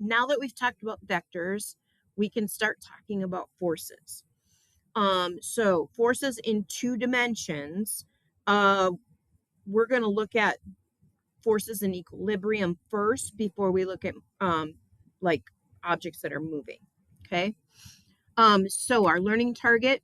now that we've talked about vectors, we can start talking about forces. So forces in 2 dimensions, we're going to look at forces in equilibrium first before we look at like objects that are moving. Okay. So our learning target,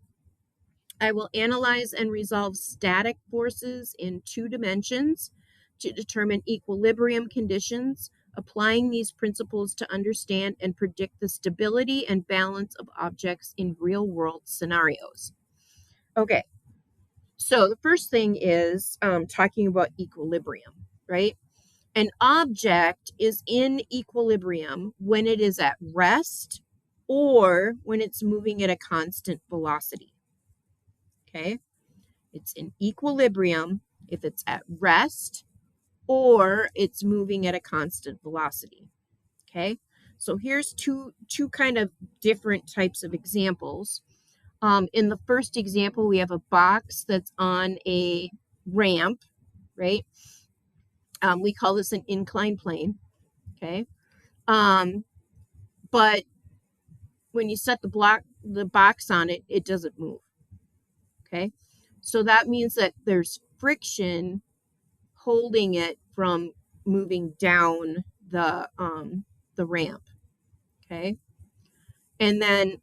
I will analyze and resolve static forces in 2 dimensions to determine equilibrium conditions, applying these principles to understand and predict the stability and balance of objects in real-world scenarios. Okay, so the first thing is talking about equilibrium, right? An object is in equilibrium when it is at rest or when it's moving at a constant velocity. Okay, it's in equilibrium if it's at rest or it's moving at a constant velocity. Okay, so here's two kind of different types of examples. In the first example, we have a box that's on a ramp, right? We call this an inclined plane. Okay, but when you set the box on it, it doesn't move. Okay, so that means that there's friction holding it from moving down the ramp. Okay, and then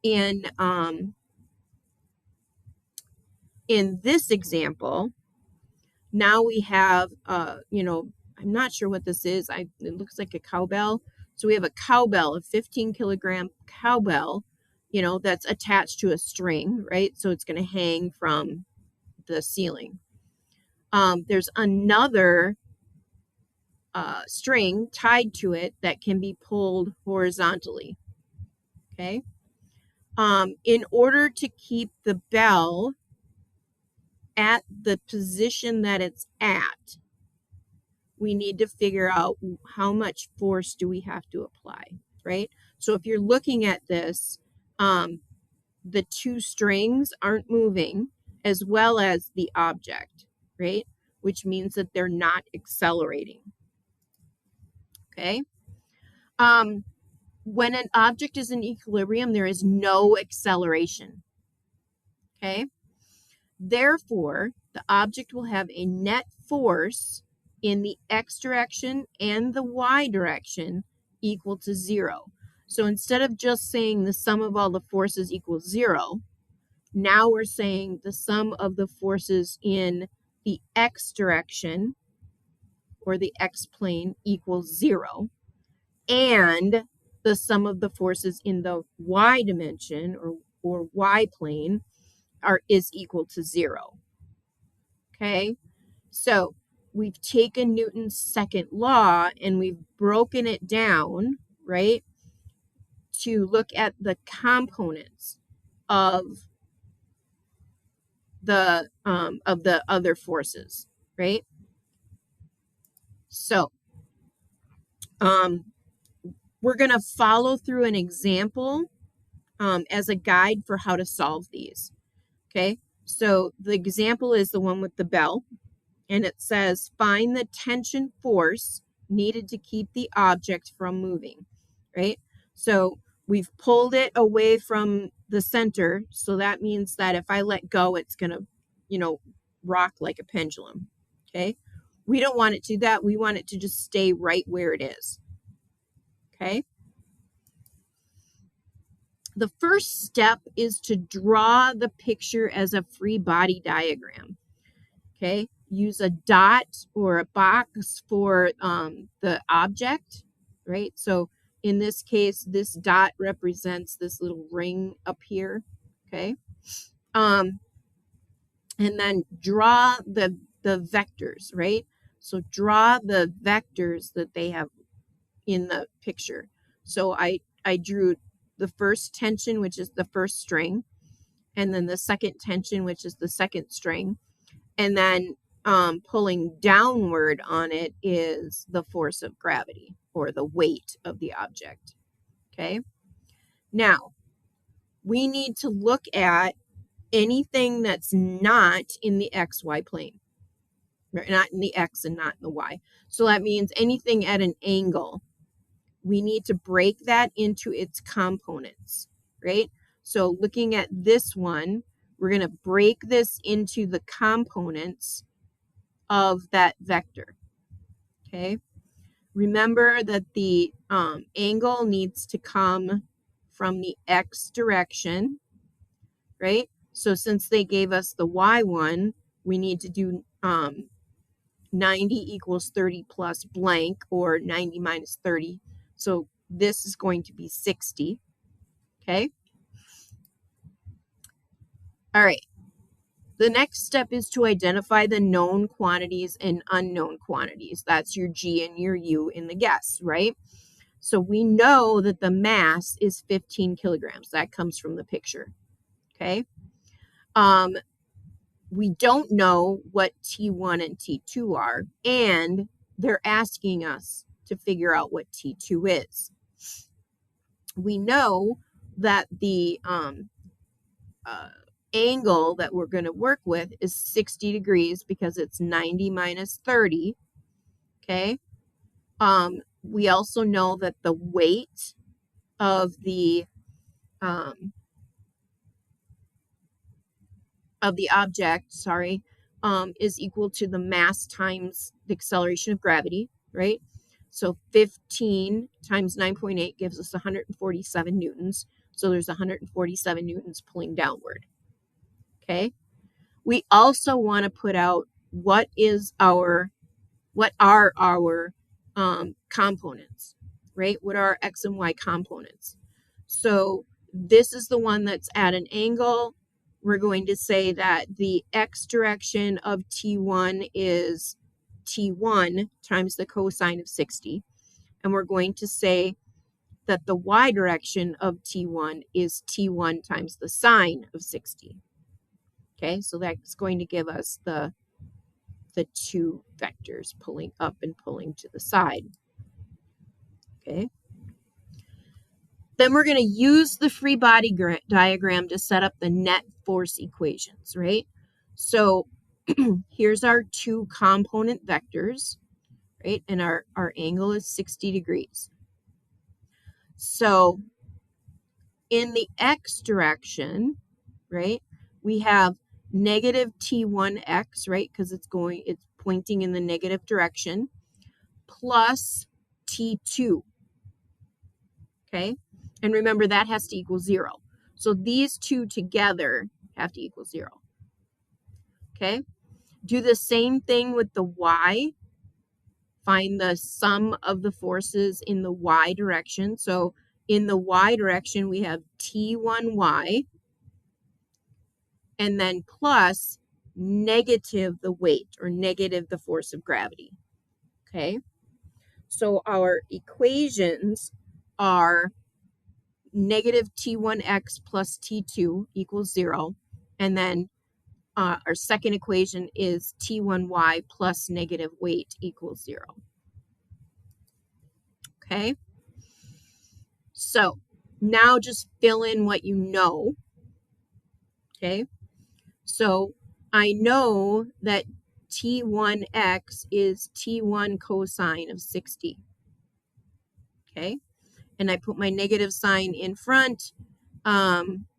in this example, now we have I'm not sure what this is. It looks like a cowbell. So we have a cowbell, a 15-kilogram cowbell, that's attached to a string, right? So it's going to hang from the ceiling. There's another string tied to it that can be pulled horizontally. Okay. In order to keep the bell at the position that it's at, we need to figure out how much force do we have to apply, right? So if you're looking at this, the 2 strings aren't moving as well as the object, right? Which means that they're not accelerating. Okay. When an object is in equilibrium, there is no acceleration. Okay. Therefore, the object will have a net force in the x direction and the y direction equal to 0. So instead of just saying the sum of all the forces equals 0, now we're saying the sum of the forces in the x direction or the x plane equals 0, and the sum of the forces in the y dimension or y plane is equal to 0. Okay, so we've taken Newton's second law and we've broken it down, right, to look at the components of the other forces, right? So we're going to follow through an example as a guide for how to solve these. Okay, so the example is the one with the bell, and it says find the tension force needed to keep the object from moving, right? So we've pulled it away from the center, so that means that if I let go, it's going to, rock like a pendulum. Okay, we don't want it to do that. We want it to just stay right where it is. Okay. The first step is to draw the picture as a free body diagram. Okay, use a dot or a box for the object, right? So in this case, this dot represents this little ring up here. Okay, and then draw the vectors, right? So draw the vectors that they have in the picture. So I drew the first tension, which is the first string, and then the second tension, which is the second string, and then pulling downward on it is the force of gravity or the weight of the object. Okay. Now, we need to look at anything that's not in the XY plane, not in the X and not in the Y. So that means anything at an angle, we need to break that into its components, right? So looking at this one, we're going to break this into the components of that vector, okay? Remember that the angle needs to come from the x direction, right? So since they gave us the y one, we need to do 90 equals 30 plus blank, or 90 minus 30. So this is going to be 60, okay? All right. The next step is to identify the known quantities and unknown quantities. That's your G and your U in the guess, right? So we know that the mass is 15 kilograms. That comes from the picture, okay? We don't know what T1 and T2 are, and they're asking us to figure out what T2 is. We know that the angle that we're going to work with is 60 degrees because it's 90 minus 30, okay? We also know that the weight of the object, is equal to the mass times the acceleration of gravity, right? So 15 times 9.8 gives us 147 newtons. So there's 147 newtons pulling downward, okay? We also want to put out what are our components, right? What are our x and y components? So this is the one that's at an angle. We're going to say that the x direction of T1 is T1 times the cosine of 60. And we're going to say that the y direction of T1 is T1 times the sine of 60. Okay, so that's going to give us the two vectors pulling up and pulling to the side. Okay. Then we're going to use the free body diagram to set up the net force equations, right? So here's our two component vectors, right? And our angle is 60 degrees. So in the x direction, right, we have negative T1x, right? Because it's pointing in the negative direction, plus T2. Okay. And remember, that has to equal 0. So these two together have to equal 0. Okay. Do the same thing with the y. Find the sum of the forces in the y direction. So in the y direction, we have T1y, and then plus negative the weight, or negative the force of gravity. Okay. So our equations are negative T1x plus T2 equals 0. And then our second equation is T1y plus negative weight equals 0. Okay. So now just fill in what you know. Okay. So I know that T1x is T1 cosine of 60. Okay. And I put my negative sign in front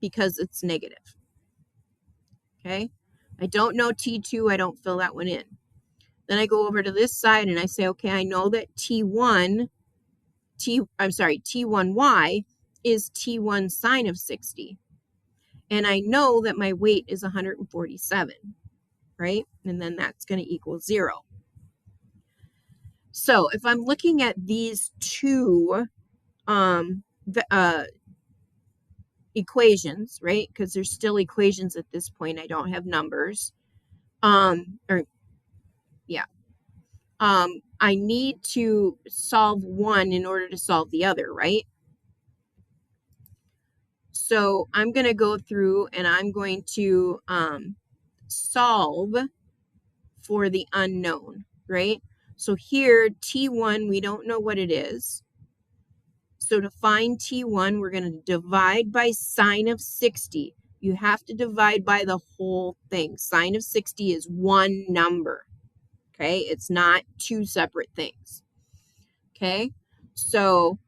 because it's negative. Okay. I don't know T2. I don't fill that one in. Then I go over to this side and I say, okay, I know that T1y is T1 sine of 60. And I know that my weight is 147, right? And then that's going to equal 0. So if I'm looking at these two equations, right? Because there's still equations at this point. I don't have numbers. I need to solve one in order to solve the other, right? So I'm going to go through and I'm going to solve for the unknown, right? So here, T1, we don't know what it is. So to find T1, we're going to divide by sine of 60. You have to divide by the whole thing. Sine of 60 is one number. Okay, it's not two separate things. Okay, so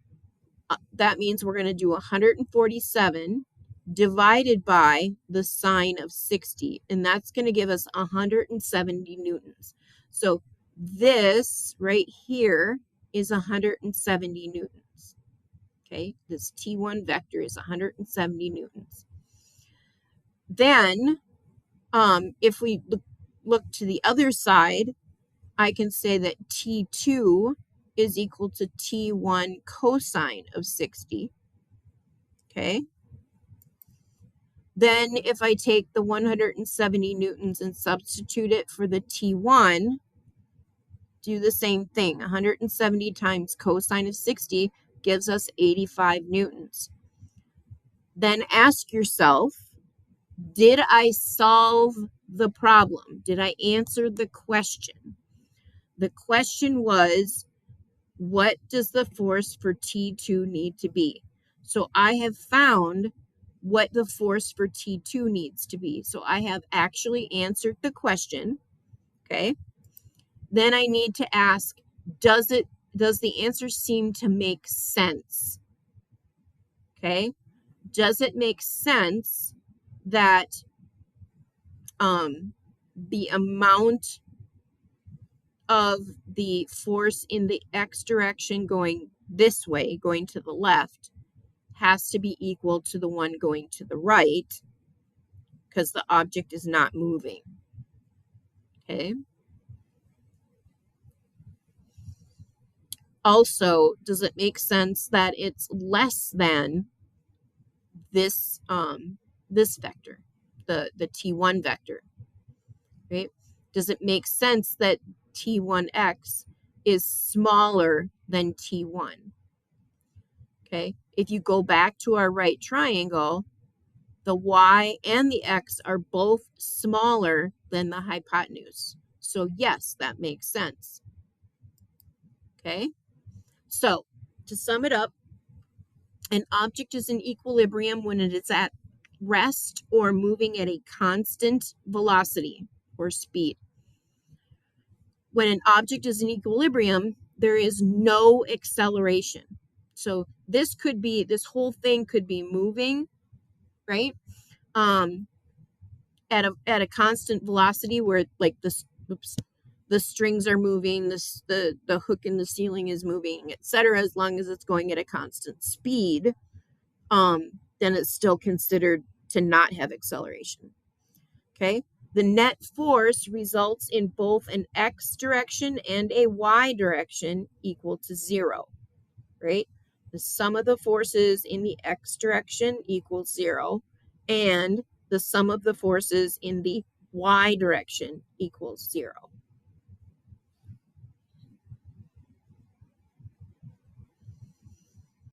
that means we're going to do 147 divided by the sine of 60, and that's going to give us 170 newtons. So this right here is 170 newtons. Okay, this T1 vector is 170 newtons. Then, if we look to the other side, I can say that T2 is equal to T1 cosine of 60. Okay. Then if I take the 170 newtons and substitute it for the T1, do the same thing. 170 times cosine of 60 gives us 85 newtons. Then ask yourself, did I solve the problem? Did I answer the question? The question was, what does the force for T2 need to be? So I have found what the force for T2 needs to be. So I have actually answered the question. Okay. Then I need to ask, does the answer seem to make sense? Okay. Does it make sense that the amount of the force in the x direction going this way, going to the left, has to be equal to the one going to the right, because the object is not moving. Okay. Also, does it make sense that it's less than this this vector, the T1 vector? Right? Does it make sense that T1x is smaller than T1? Okay. If you go back to our right triangle, the y and the x are both smaller than the hypotenuse. So yes, that makes sense. Okay. So to sum it up, an object is in equilibrium when it is at rest or moving at a constant velocity or speed. When an object is in equilibrium, there is no acceleration. So this whole thing could be moving, right? At a constant velocity where like the strings are moving, the hook in the ceiling is moving, etc. As long as it's going at a constant speed, then it's still considered to not have acceleration. Okay. The net force results in both an x direction and a y direction equal to 0, right? The sum of the forces in the x direction equals 0, and the sum of the forces in the y direction equals 0.